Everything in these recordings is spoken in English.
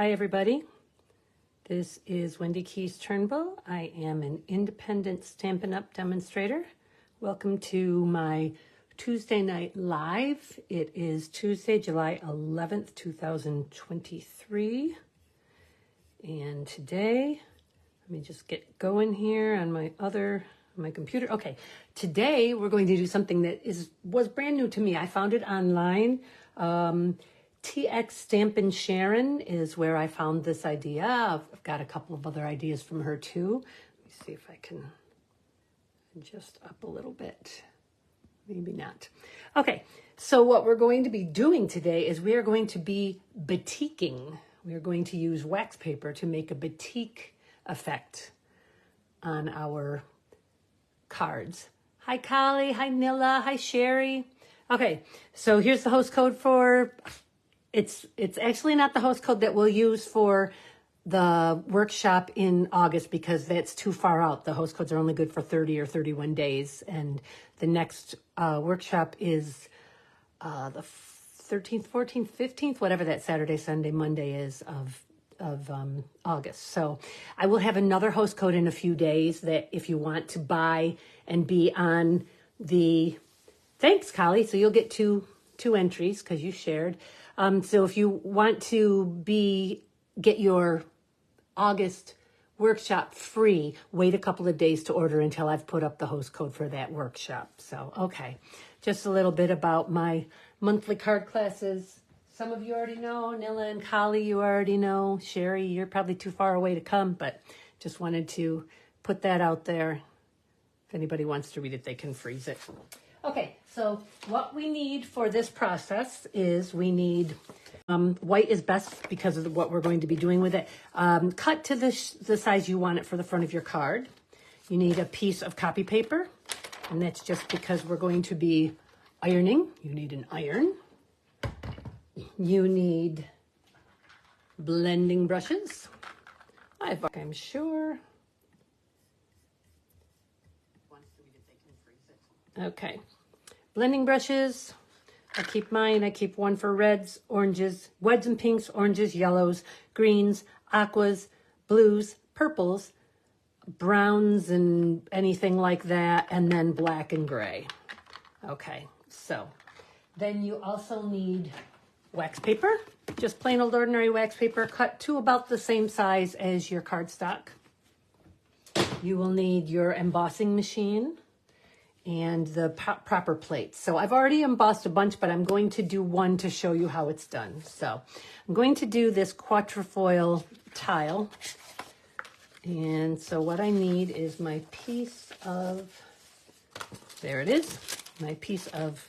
Hi everybody, this is Wendy Keys Turnbull. I am an independent Stampin' Up! Demonstrator. Welcome to my Tuesday night live. It is Tuesday, July 11th, 2023. And today, let me just get going here on my computer. Okay, today we're going to do something that was brand new to me. I found it online. TX Stampin' Sharon is where I found this idea. I've got a couple of other ideas from her too. Let me see if I can adjust up a little bit. Maybe not. Okay, so what we're going to be doing today is we are going to be batiking. We are going to use wax paper to make a batik effect on our cards. Hi Kali, hi Nilla, hi Sherry. Okay, so here's the host code for... It's actually not the host code that we'll use for the workshop in August because that's too far out. The host codes are only good for 30 or 31 days. And the next workshop is the 13th, 14th, 15th, whatever that Saturday, Sunday, Monday is of August. So I will have another host code in a few days that if you want to buy and be on the... Thanks, Kali. So you'll get two entries because you shared. So if you want to get your August workshop free, wait a couple of days to order until I've put up the host code for that workshop. So, okay, just a little bit about my monthly card classes. Some of you already know, Nilla and Kali, you already know. Sherry, you're probably too far away to come, but just wanted to put that out there. If anybody wants to read it, they can freeze it. Okay, so what we need for this process is we need, white is best because of what we're going to be doing with it. Cut to the size you want it for the front of your card. You need a piece of copy paper, and that's just because we're going to be ironing. You need an iron. You need blending brushes. I'm sure. Okay, blending brushes. I keep mine. I keep one for reds, oranges, reds and pinks, oranges, yellows, greens, aquas, blues, purples, browns, and anything like that, and then black and gray. Okay, so then you also need wax paper, just plain old ordinary wax paper, cut to about the same size as your cardstock. You will need your embossing machine and the proper plates. So I've already embossed a bunch, but I'm going to do one to show you how it's done. So I'm going to do this quatrefoil tile. And so what I need is my piece of, there it is, my piece of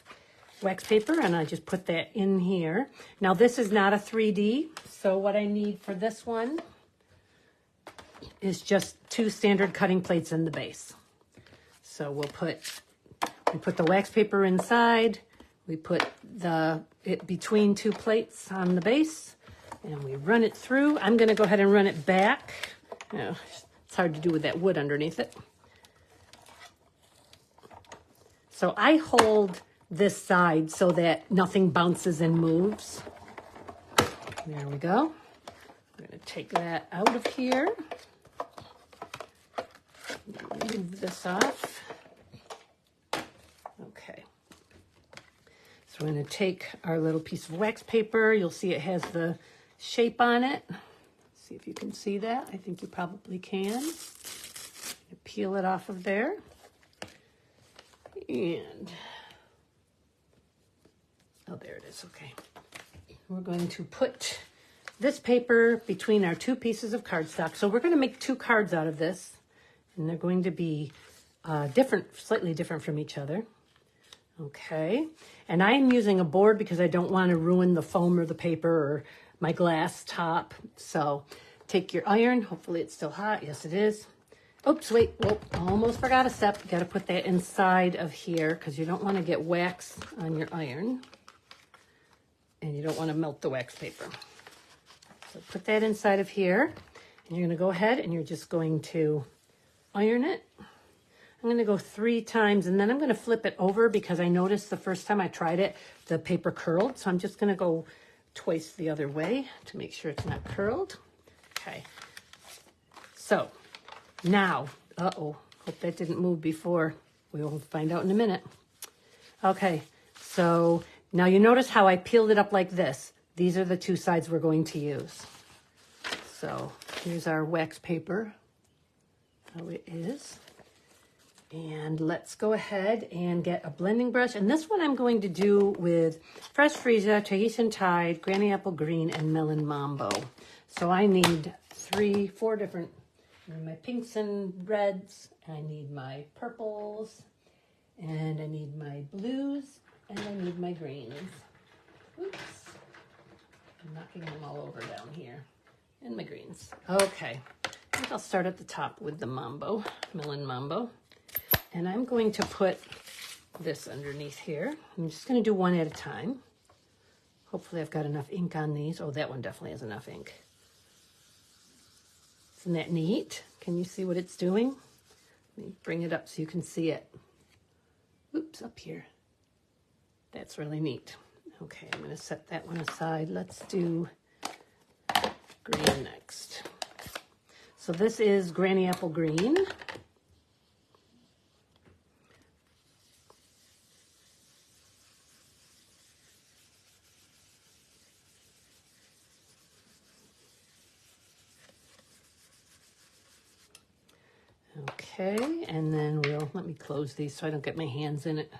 wax paper, and I just put that in here. Now this is not a 3D, so what I need for this one is just 2 standard cutting plates in the base. So we put the wax paper inside, we put it between 2 plates on the base, and we run it through. I'm gonna go ahead and run it back. Oh, it's hard to do with that wood underneath it. So I hold this side so that nothing bounces and moves. There we go. I'm gonna take that out of here. Move this off. Okay. So we're going to take our little piece of wax paper. You'll see it has the shape on it. See if you can see that. I think you probably can. Peel it off of there. And, oh, there it is. Okay. We're going to put this paper between our 2 pieces of cardstock. So we're going to make 2 cards out of this. And they're going to be slightly different from each other. Okay, and I am using a board because I don't want to ruin the foam or the paper or my glass top. So take your iron. Hopefully it's still hot. Yes, it is. Oops, wait. Whoop, almost forgot a step. You got to put that inside of here because you don't want to get wax on your iron. And you don't want to melt the wax paper. So put that inside of here. And you're going to go ahead and you're just going to iron it. I'm going to go 3 times, and then I'm going to flip it over because I noticed the first time I tried it, the paper curled. So I'm just going to go twice the other way to make sure it's not curled. Okay. So now, hope that didn't move before. We'll find out in a minute. Okay, so now you notice how I peeled it up like this. These are the two sides we're going to use. So here's our wax paper, how it is. And let's go ahead and get a blending brush. And this one I'm going to do with Fresh Freesia, Tahitian Tide, Granny Apple Green, and Melon Mambo. So I need 4 different, my pinks and reds, I need my purples, and I need my blues, and I need my greens. Oops, I'm knocking them all over down here. And my greens. Okay, I think I'll start at the top with the Mambo, Melon Mambo. And I'm going to put this underneath here. I'm just going to do one at a time. Hopefully I've got enough ink on these. Oh, that one definitely has enough ink. Isn't that neat? Can you see what it's doing? Let me bring it up so you can see it. Oops, up here. That's really neat. Okay, I'm going to set that one aside. Let's do green next. So this is Granny Apple Green. Okay, and then let me close these so I don't get my hands in it.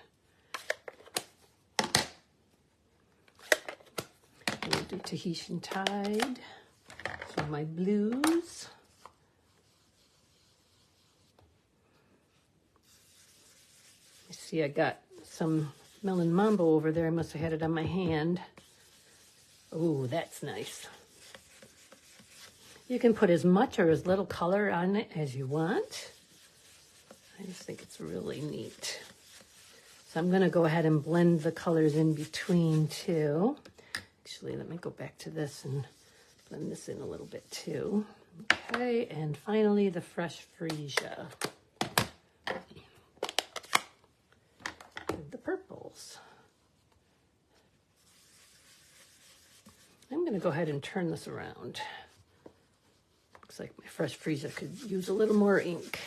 We'll do Tahitian Tide, so my blues. You see I got some Melon Mambo over there. I must have had it on my hand. Oh, that's nice. You can put as much or as little color on it as you want. I just think it's really neat. So I'm going to go ahead and blend the colors in between too. Actually, let me go back to this and blend this in a little bit too. Okay, and finally the Fresh Freesia. With the purples. I'm going to go ahead and turn this around. Looks like my Fresh Freesia could use a little more ink.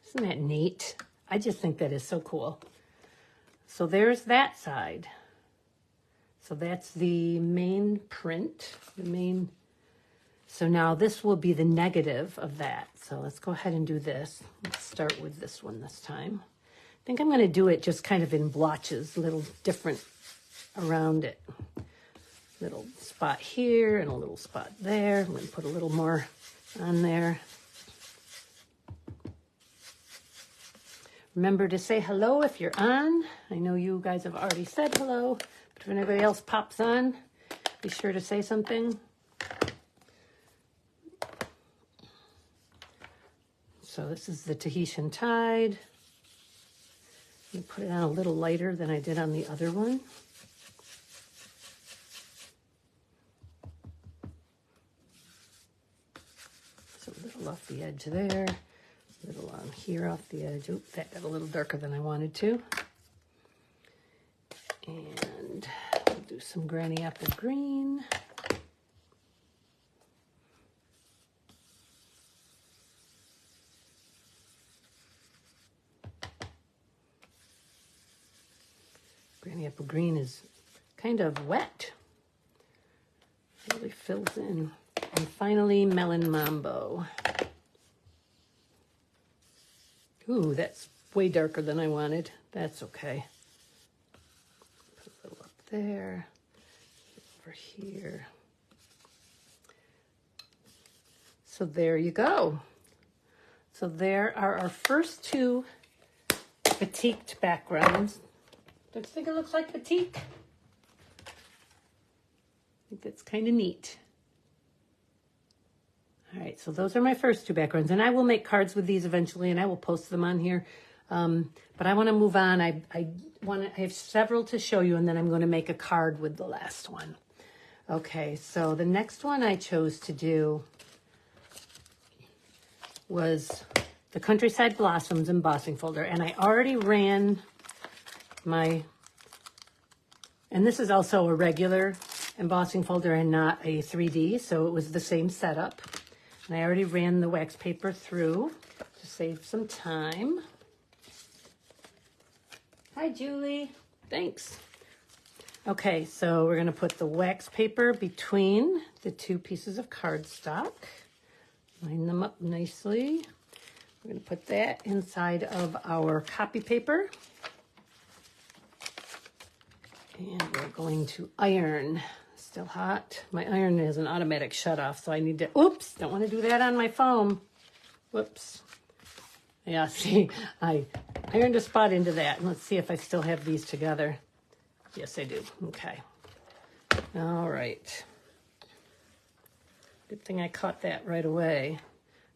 Isn't that neat? I just think that is so cool. So there's that side. So that's the main print, So now this will be the negative of that. So let's go ahead and do this. Let's start with this one this time. I think I'm going to do it just kind of in blotches, a little different around it. Little spot here and a little spot there. I'm going to put a little more on there. Remember to say hello if you're on. I know you guys have already said hello, but if anybody else pops on, be sure to say something. So this is the Tahitian Tide. I'm going to put it on a little lighter than I did on the other one. So a little off the edge there. A little on here off the edge. Oop, that got a little darker than I wanted to. And we'll do some Granny Apple Green. Granny Apple Green is kind of wet. It really fills in. And finally, Melon Mambo. Ooh, that's way darker than I wanted. That's okay. Put a little up there, over here. So there you go. So there are our first 2 batiked backgrounds. Don't you think it looks like batik? I think that's kind of neat. All right, so those are my first 2 backgrounds, and I will make cards with these eventually, and I will post them on here. But I want to move on. I have several to show you, and then I'm going to make a card with the last one. Okay, so the next one I chose to do was the Countryside Blossoms embossing folder, and I already ran my, and this is also a regular embossing folder and not a 3D, so it was the same setup. And I already ran the wax paper through to save some time. Hi, Julie. Thanks. Okay, so we're going to put the wax paper between the two pieces of cardstock. Line them up nicely. We're going to put that inside of our copy paper. And we're going to iron. Still hot. My iron is an automatic shut off, so I need to, oops, don't want to do that on my phone. Whoops. Yeah, see, I ironed a spot into that. And let's see if I still have these together. Yes, I do. Okay. All right. Good thing I caught that right away.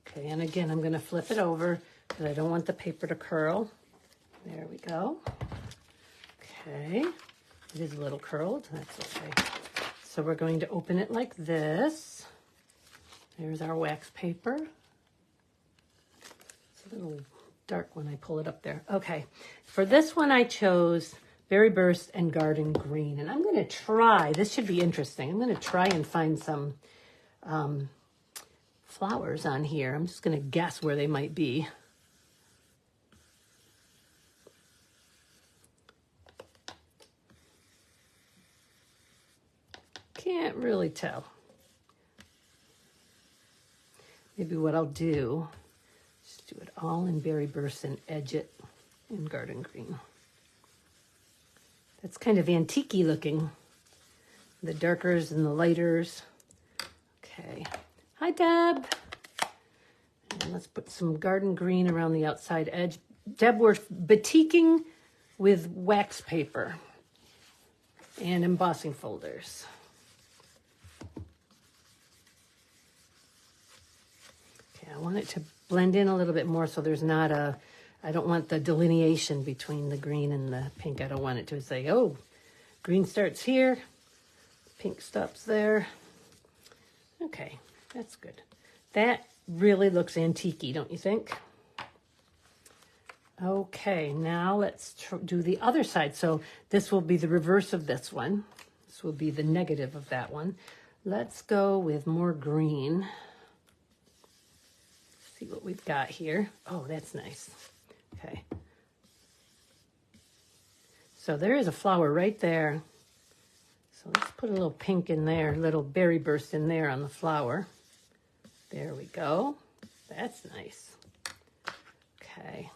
Okay, and again, I'm going to flip it over because I don't want the paper to curl. There we go. Okay. It is a little curled. That's okay. So we're going to open it like this. There's our wax paper. It's a little dark when I pull it up there. Okay. For this one, I chose Berry Burst and Garden Green. And I'm going to try, this should be interesting. I'm going to try and find some flowers on here. I'm just going to guess where they might be. Can't really tell. Maybe what I'll do, just do it all in Berry Burst and edge it in Garden Green. That's kind of antique-y looking. The darkers and the lighters. Okay. Hi, Deb. And let's put some Garden Green around the outside edge. Deb, we're batiking with wax paper and embossing folders. Okay, I want it to blend in a little bit more so there's not a, I don't want the delineation between the green and the pink. I don't want it to say, oh, green starts here, pink stops there. Okay, that's good. That really looks antique-y, don't you think? Okay, now let's do the other side. So this will be the reverse of this one. This will be the negative of that one. Let's go with more green. See what we've got here. Oh, that's nice. Okay. So there is a flower right there. So let's put a little pink in there, a little berry burst in there on the flower. There we go. That's nice. Okay.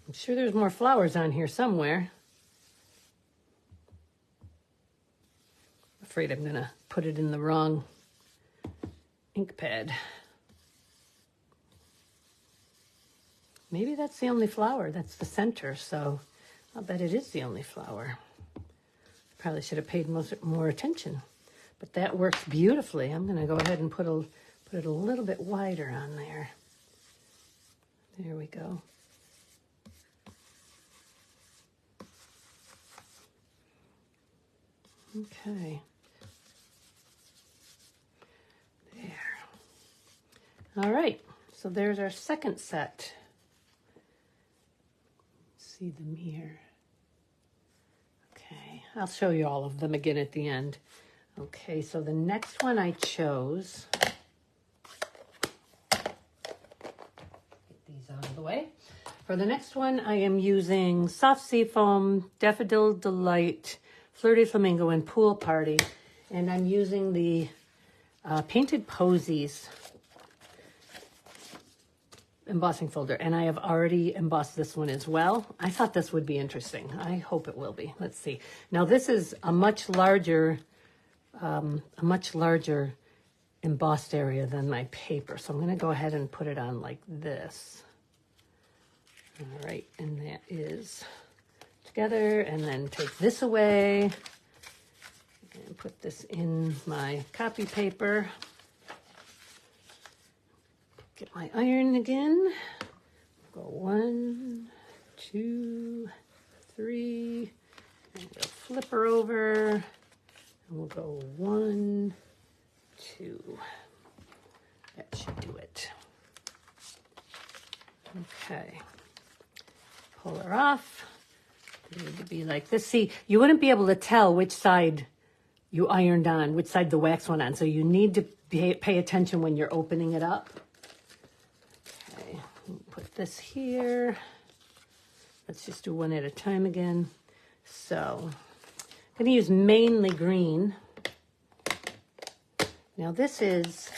I'm sure there's more flowers on here somewhere. I'm afraid I'm going to put it in the wrong ink pad. Maybe that's the only flower. That's the center, so I'll bet it is the only flower. Probably should have paid more attention, but that works beautifully. I'm going to go ahead and put it a little bit wider on there. There we go. Okay. There. All right. So there's our second set. Let's see them here. Okay. I'll show you all of them again at the end. Okay. So the next one I chose. Get these out of the way. For the next one, I am using Soft Seafoam, Daffodil Delight, Flirty Flamingo, and Pool Party. And I'm using the Painted Posies embossing folder. And I have already embossed this one as well. I thought this would be interesting. I hope it will be. Let's see. Now this is a much larger embossed area than my paper. So I'm going to go ahead and put it on like this. All right, and that is together, and then take this away and put this in my copy paper. Get my iron again. Go 1, 2, 3, and we'll flip her over, and we'll go 1, 2. That should do it. Okay. Pull her off. They need to be like this. See, you wouldn't be able to tell which side you ironed on, which side the wax went on. So you need to pay attention when you're opening it up. Okay, put this here. Let's just do one at a time again. So I'm going to use mainly green. Now this is,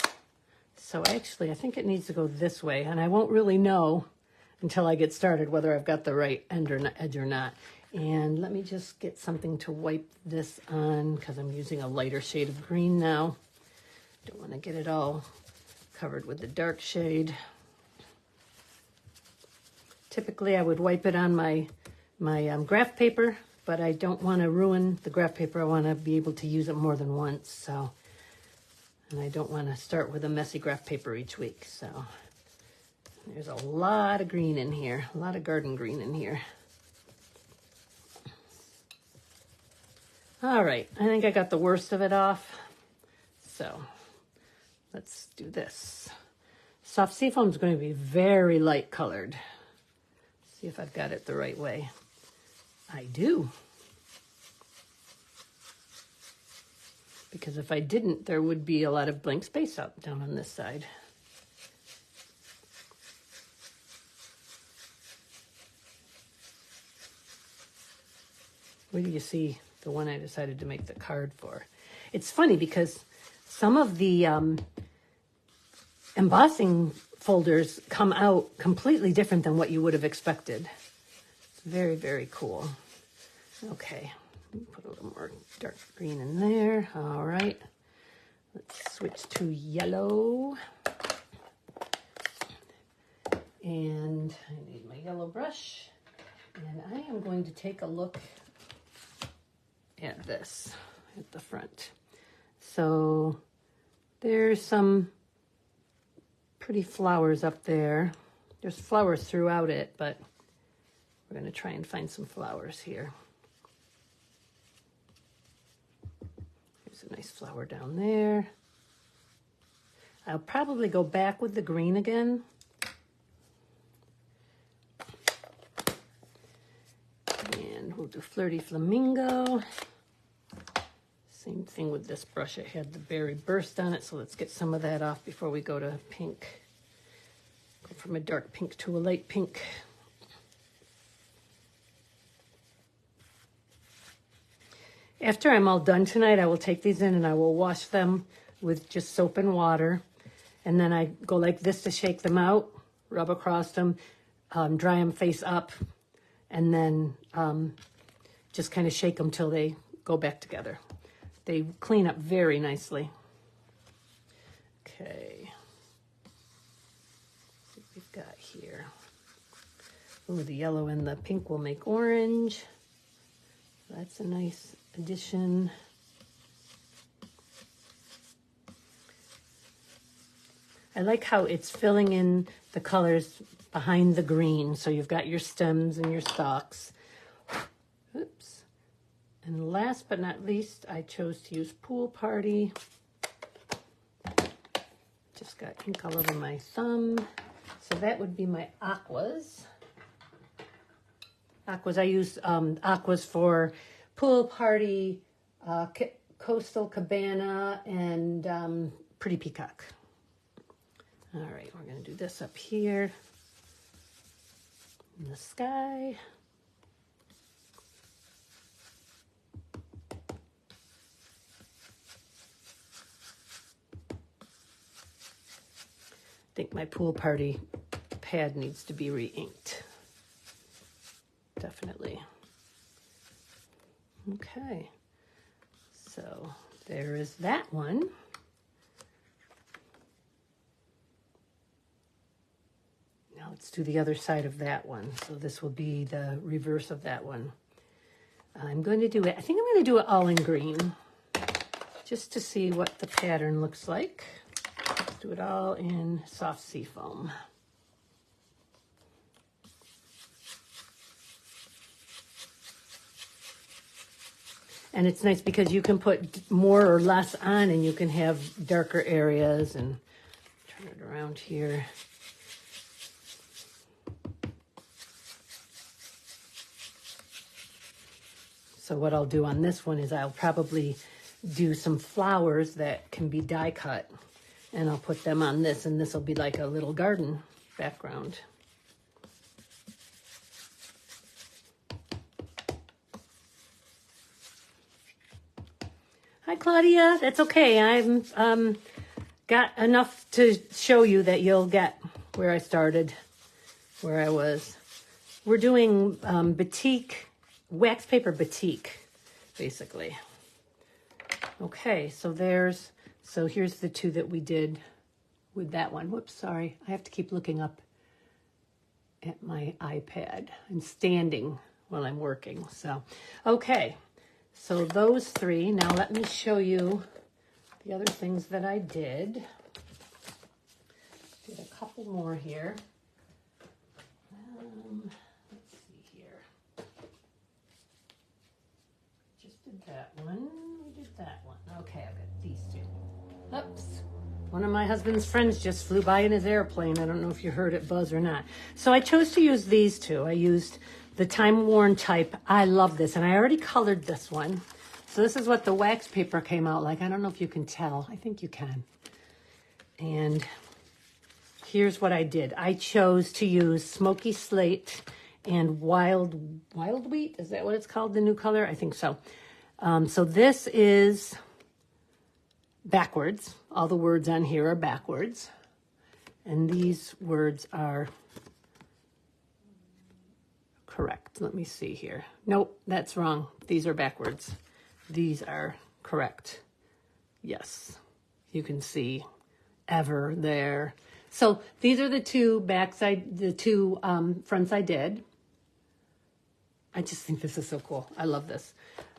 so actually I think it needs to go this way, and I won't really know until I get started whether I've got the right edge or not. And let me just get something to wipe this on because I'm using a lighter shade of green now. Don't want to get it all covered with the dark shade. Typically I would wipe it on my graph paper, but I don't want to ruin the graph paper. I want to be able to use it more than once. So, and I don't want to start with a messy graph paper each week. So there's a lot of green in here, a lot of garden green in here. All right, I think I got the worst of it off. So let's do this. Soft seafoam is going to be very light colored. See if I've got it the right way. I do. Because if I didn't, there would be a lot of blank space up down on this side. Where do you see the one I decided to make the card for? It's funny because some of the embossing folders come out completely different than what you would have expected. It's very, very cool. Okay, put a little more dark green in there. All right, let's switch to yellow. And I need my yellow brush. And I am going to take a look at this at the front. So there's some pretty flowers up there. There's flowers throughout it, but we're going to try and find some flowers here. There's a nice flower down there. I'll probably go back with the green again. And we'll do Flirty Flamingo. Same thing with this brush. It had the berry burst on it, so let's get some of that off before we go to pink. Go from a dark pink to a light pink. After I'm all done tonight, I will take these in and I will wash them with just soap and water. And then I go like this to shake them out, rub across them, dry them face up, and then just kind of shake them till they go back together. They clean up very nicely. Okay. Let's see what we've got here. Ooh, the yellow and the pink will make orange. That's a nice addition. I like how it's filling in the colors behind the green. So you've got your stems and your stalks. Oops. And last but not least, I chose to use Pool Party. Just got ink all over my thumb. So that would be my aquas. Aquas, I use aquas for Pool Party, Coastal Cabana, and Pretty Peacock. All right, we're going to do this up here in the sky. I think my Pool Party pad needs to be re-inked. Definitely. Okay, so there is that one. Now let's do the other side of that one. So this will be the reverse of that one. I'm going to do it, I think I'm going to do it all in green, just to see what the pattern looks like. Let's do it all in soft seafoam. And it's nice because you can put more or less on and you can have darker areas. And turn it around here. So what I'll do on this one is I'll probably do some flowers that can be die cut. And I'll put them on this, and this will be like a little garden background. Hi, Claudia. That's okay. I've got enough to show you that you'll get where I started, where I was. We're doing batik, wax paper batik, basically. Okay, so here's the two that we did with that one. Whoops, sorry. I have to keep looking up at my iPad. I'm standing while I'm working. So, okay. So those three. Now let me show you the other things that I did. Did a couple more here. Let's see here. Just did that one. We did that one. Okay, I've got these two. Oops. One of my husband's friends just flew by in his airplane. I don't know if you heard it buzz or not. So I chose to use these two. I used the time-worn type. I love this, and I already colored this one. So this is what the wax paper came out like. I don't know if you can tell. I think you can. And here's what I did. I chose to use Smoky Slate and Wild Wheat. Is that what it's called, the new color? I think so. So this is backwards. All the words on here are backwards. And these words are correct. Let me see here. Nope, that's wrong. These are backwards. These are correct. Yes, you can see ever there. So these are the two fronts I did. I just think this is so cool. I love this.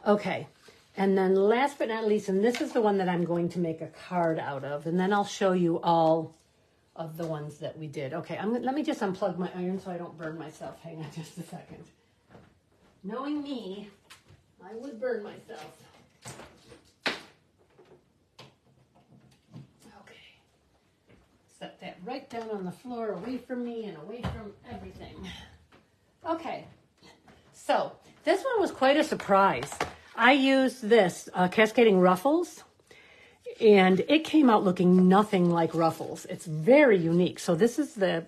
Okay, and then last but not least, and this is the one that I'm going to make a card out of, and then I'll show you all of the ones that we did. Okay, let me just unplug my iron so I don't burn myself. Hang on just a second. Knowing me, I would burn myself. Okay. Set that right down on the floor, away from me and away from everything. Okay. So this one was quite a surprise. I used this cascading ruffles, and it came out looking nothing like ruffles. It's very unique. So this is the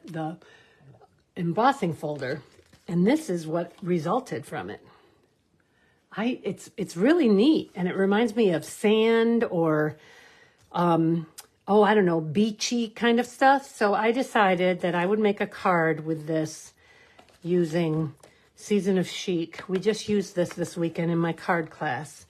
embossing folder, and this is what resulted from it. It's really neat, and it reminds me of sand or, I don't know, beachy kind of stuff. So I decided that I would make a card with this using Season of Chic. We just used this weekend in my card class.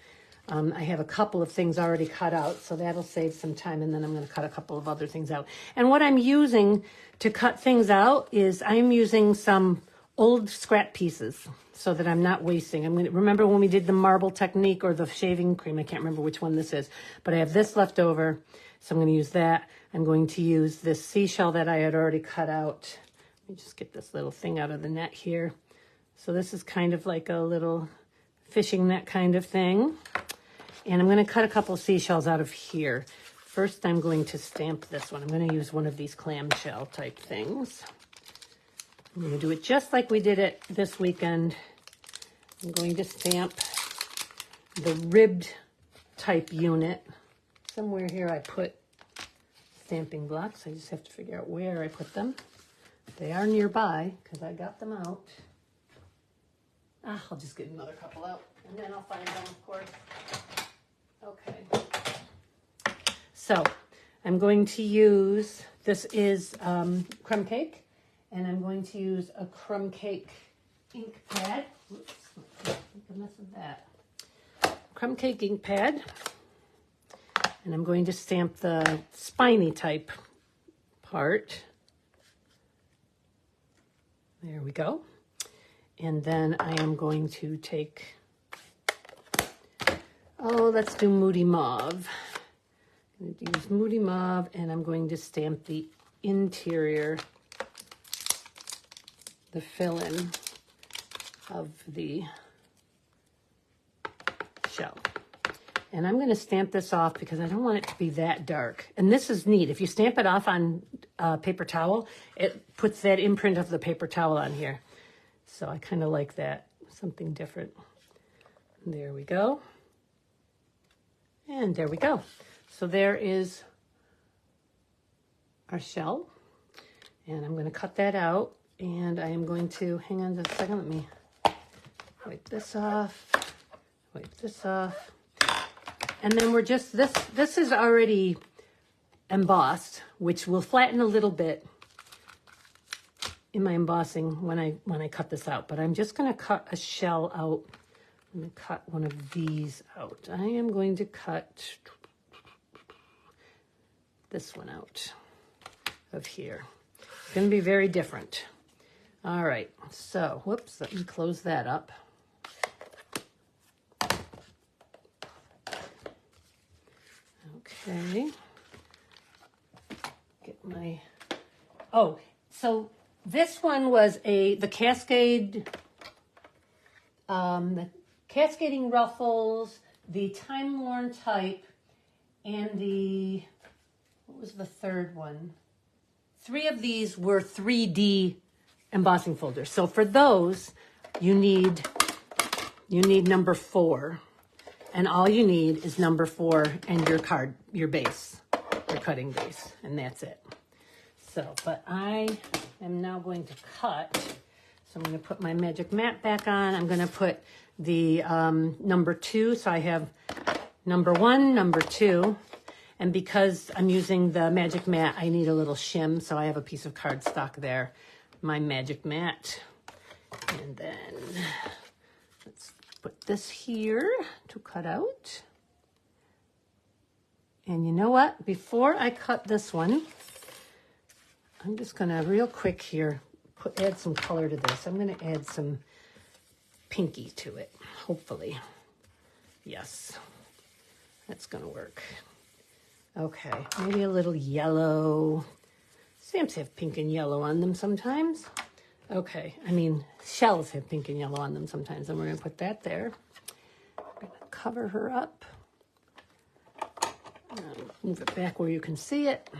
I have a couple of things already cut out, so that'll save some time, and then I'm going to cut a couple of other things out. And what I'm using to cut things out is I'm using some old scrap pieces so that I'm not wasting. Remember when we did the marble technique or the shaving cream? I can't remember which one this is, but I have this left over, so I'm going to use that. I'm going to use this seashell that I had already cut out. Let me just get this little thing out of the net here. So this is kind of like a little fishing net kind of thing. And I'm going to cut a couple of seashells out of here. First, I'm going to stamp this one. I'm going to use one of these clamshell type things. I'm going to do it just like we did it this weekend. I'm going to stamp the ribbed type unit. Somewhere here I put stamping blocks. I just have to figure out where I put them. They are nearby because I got them out. I'll just get another couple out and then I'll find them, of course. Okay. So I'm going to use, this is crumb cake, and I'm going to use a crumb cake ink pad. Oops, make a mess of that. Crumb cake ink pad. And I'm going to stamp the spiny type part. There we go. And then I am going to take, let's do Moody Mauve. I'm going to use Moody Mauve, and I'm going to stamp the interior, the fill-in of the shell. And I'm going to stamp this off because I don't want it to be that dark. And this is neat. If you stamp it off on paper towel, it puts that imprint of the paper towel on here. So I kind of like that, something different. There we go. And there we go. So there is our shell. And I'm going to cut that out. And I am going to, hang on just a second, let me wipe this off, wipe this off. And then we're just, this is already embossed, which will flatten a little bit in my embossing when I cut this out. But I'm just going to cut a shell out. I'm going to cut one of these out. I am going to cut this one out of here. It's going to be very different. All right, so, whoops, let me close that up. Okay, get my, oh, so this one was the cascading ruffles, the time-worn type, and what was the third one? 3 of these were 3D embossing folders. So for those, you need number 4. And all you need is number 4 and your base, your cutting base, and that's it. So, but I am now going to cut. So I'm going to put my magic mat back on. I'm going to put the number 2. So I have number 1, number 2. And because I'm using the magic mat, I need a little shim. So I have a piece of cardstock there, my magic mat. And then let's put this here to cut out. And you know what? Before I cut this one, I'm just gonna real quick here, add some color to this. I'm gonna add some pinky to it, hopefully. Yes, that's gonna work. Okay, maybe a little yellow. Stamps have pink and yellow on them sometimes. Okay, I mean, shells have pink and yellow on them sometimes, and we're going to put that there. We're going to cover her up. Move it back where you can see it.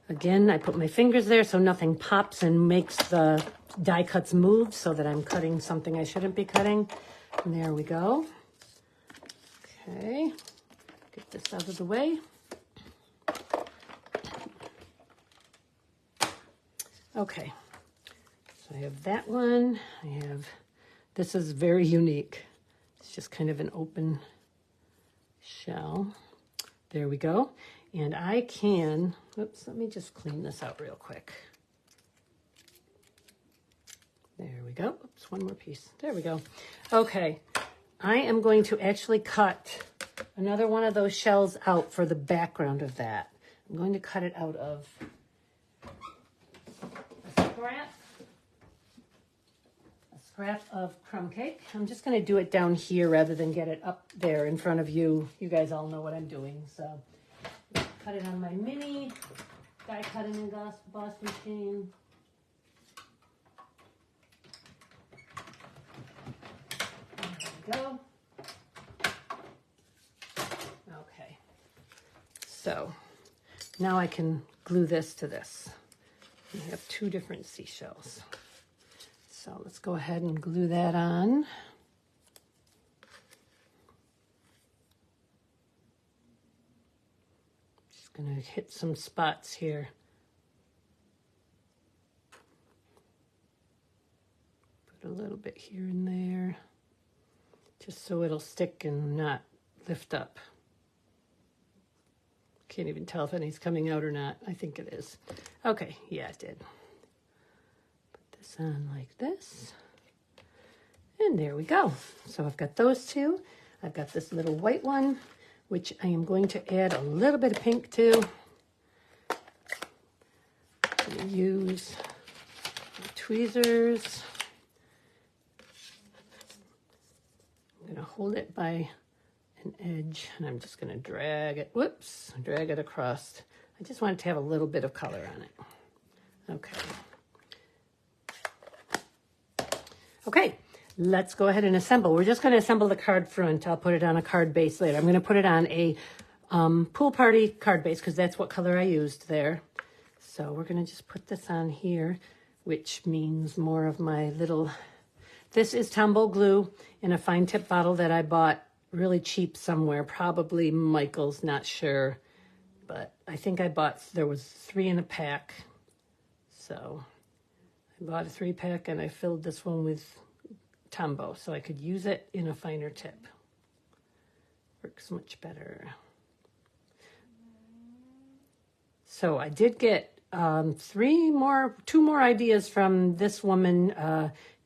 Again, I put my fingers there so nothing pops and makes the die cuts move so that I'm cutting something I shouldn't be cutting. And there we go. Okay, get this out of the way. Okay, so I have that one. This is very unique. It's just kind of an open shell. There we go. And I can, oops, let me just clean this out real quick. There we go. Oops, one more piece. There we go. Okay, I am going to actually cut another one of those shells out for the background of that. I'm going to cut it out of a scrap of crumb cake. I'm just going to do it down here rather than get it up there in front of you. You guys all know what I'm doing. So cut it on my mini die cutting and emboss machine. There we go. Okay. So now I can glue this to this. We have 2 different seashells. So let's go ahead and glue that on. Just gonna hit some spots here. Put a little bit here and there, just so it'll stick and not lift up. Can't even tell if anything's coming out or not. I think it is. Okay, yeah, it did. Put this on like this. And there we go. So I've got those 2. I've got this little white one, which I am going to add a little bit of pink to. I'm going to use my tweezers. I'm going to hold it by an edge, and I'm just going to drag it, drag it across. I just want it to have a little bit of color on it. Okay. Okay, let's go ahead and assemble. We're just going to assemble the card front. I'll put it on a card base later. I'm going to put it on a pool party card base because that's what color I used there. So we're going to just put this on here, which means more of my little... This is Tombow glue in a fine tip bottle that I bought really cheap somewhere, probably Michael's, not sure. But I think there was 3 in a pack. So I bought a 3-pack and I filled this one with Tombow so I could use it in a finer tip. Works much better. So I did get 2 more ideas from this woman,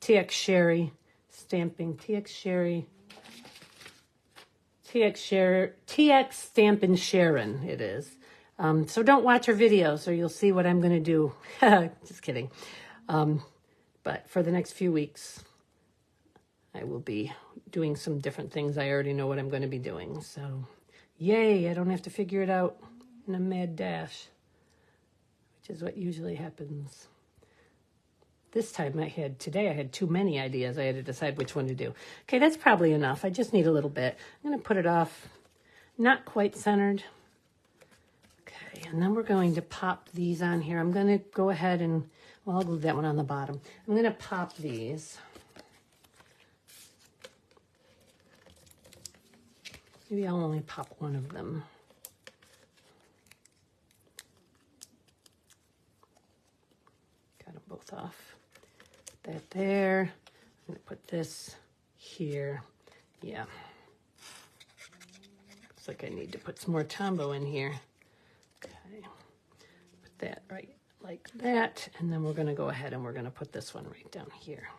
TX Sherry Stamping, TX Stampin' Sharon it is. So don't watch her videos or you'll see what I'm going to do. Just kidding. But for the next few weeks, I will be doing some different things. I already know what I'm going to be doing. So yay, I don't have to figure it out in a mad dash, which is what usually happens. This time today I had too many ideas. I had to decide which one to do. Okay, that's probably enough. I just need a little bit. I'm going to put it off, not quite centered. Okay, and then we're going to pop these on here. I'm going to go ahead and, well, I'll glue that one on the bottom. I'm going to pop these. Maybe I'll only pop one of them. Got them both off. That there. I'm going to put this here. Yeah. Looks like I need to put some more Tombow in here. Okay. Put that right like that. And then we're going to go ahead and we're going to put this one right down here.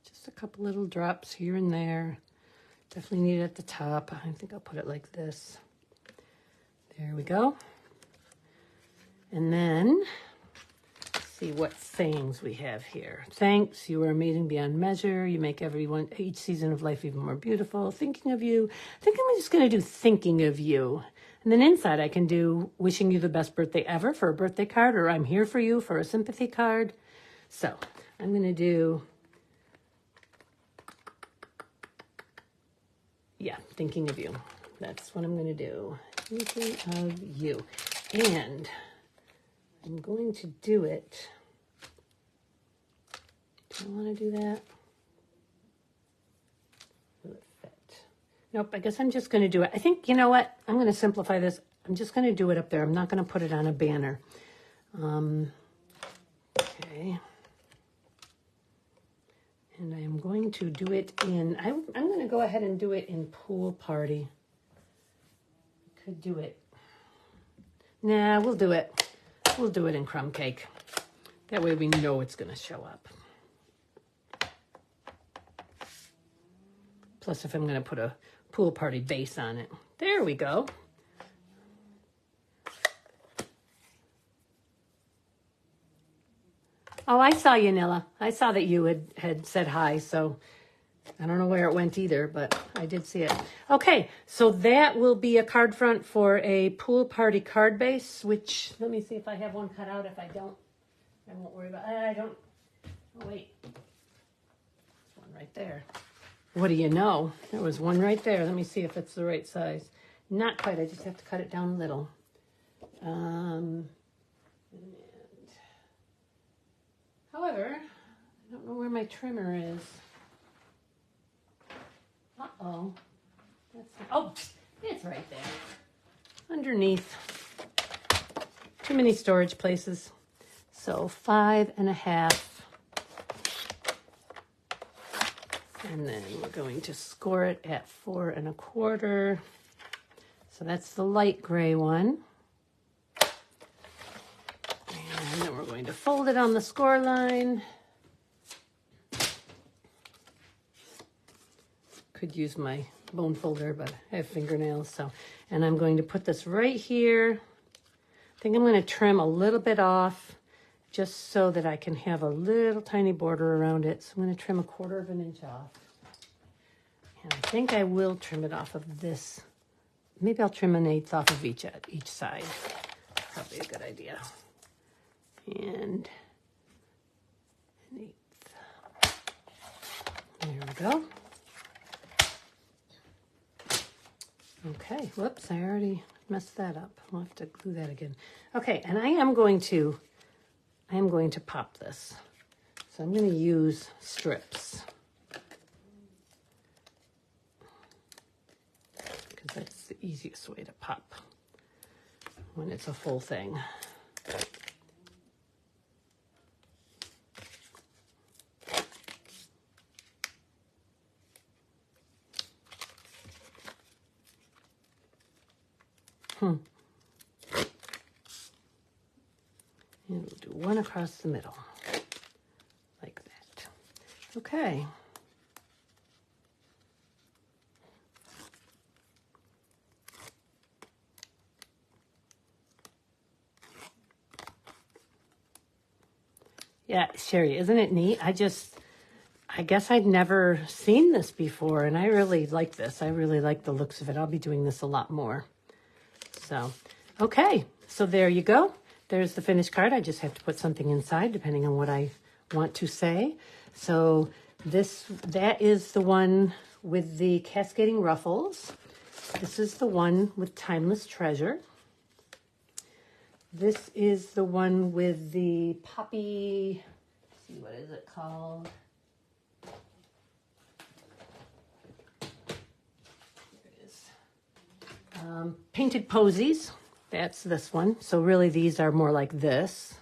Just a couple little drops here and there. Definitely need it at the top. I think I'll put it like this. There we go. And then, let's see what sayings we have here. Thanks, you are amazing beyond measure. You make each season of life even more beautiful. Thinking of you. I think I'm just going to do thinking of you. And then inside I can do wishing you the best birthday ever for a birthday card, or I'm here for you for a sympathy card. So I'm going to do, yeah, thinking of you. That's what I'm going to do. Thinking of you. And I'm going to do it. Do I want to do that? Will it fit? Nope, I guess I'm just going to do it. I think, you know what? I'm going to simplify this. I'm just going to do it up there. I'm not going to put it on a banner. Okay. And I'm going to do it in, I'm going to go ahead and do it in Pool Party. Could do it. Nah, we'll do it. We'll do it in Crumb Cake. That way we know it's going to show up. Plus, if I'm going to put a Pool Party base on it. There we go. Oh, I saw you, Nilla. I saw that you had said hi, so I don't know where it went either, but I did see it. Okay, so that will be a card front for a Pool Party card base, which, let me see if I have one cut out. If I don't, I won't worry about it. I don't, oh, wait. There's one right there. What do you know? There was one right there. Let me see if it's the right size. Not quite, I just have to cut it down a little. However, I don't know where my trimmer is. Uh-oh. Oh, it's right there. Underneath. Too many storage places. So 5.5. And then we're going to score it at 4.25. So that's the light gray one. And then we're going to fold it on the score line. Could use my bone folder, but I have fingernails, so. And I'm going to put this right here. I think I'm going to trim a little bit off just so that I can have a little tiny border around it. So I'm going to trim 1/4 inch off. And I think I will trim it off of this. Maybe I'll trim 1/8 off of each side. probably a good idea. And an eighth. There we go. Okay, whoops, I already messed that up. I'll have to glue that again. Okay, and I am going to pop this. So I'm going to use strips, because that's the easiest way to pop when it's a full thing. And we'll do one across the middle, like that. Okay. Yeah, Sherry, isn't it neat? I guess I'd never seen this before, and I really like this. I really like the looks of it. I'll be doing this a lot more. So, okay, so there you go. There's the finished card. I just have to put something inside depending on what I want to say. So that is the one with the cascading ruffles. This is the one with Timeless Treasure. This is the one with the poppy, let's see, what is it called? Painted Posies. That's this one. So really these are more like this,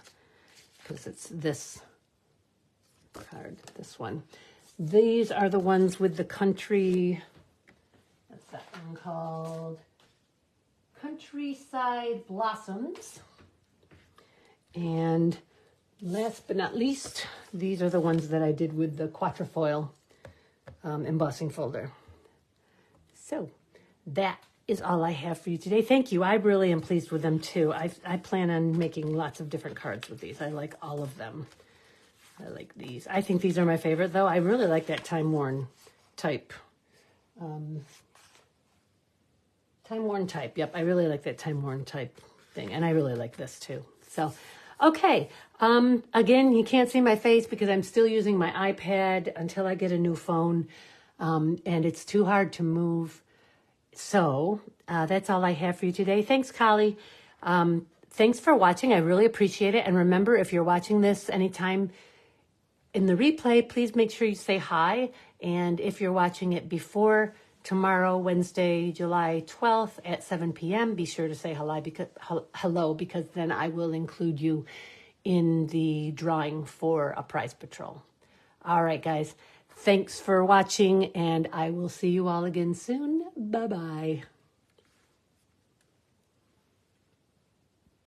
because it's this card, this one. These are the ones with the country, what's that one called? Countryside Blossoms. And last but not least, these are the ones that I did with the quatrefoil embossing folder. So that is all I have for you today. Thank you. I really am pleased with them too. I plan on making lots of different cards with these. I like all of them. I like these. I think these are my favorite though. I really like that time-worn type. Time-worn type. Yep, I really like that time-worn type thing. And I really like this too. So, okay. Again, you can't see my face because I'm still using my iPad until I get a new phone. And it's too hard to move. So that's all I have for you today. Thanks, Collie. Thanks for watching. I really appreciate it. And remember, if you're watching this anytime in the replay, please make sure you say hi. And if you're watching it before tomorrow, Wednesday, July 12th at 7 p.m., be sure to say hello, because then I will include you in the drawing for a prize patrol. All right, guys. Thanks for watching, and I will see you all again soon. Bye-bye.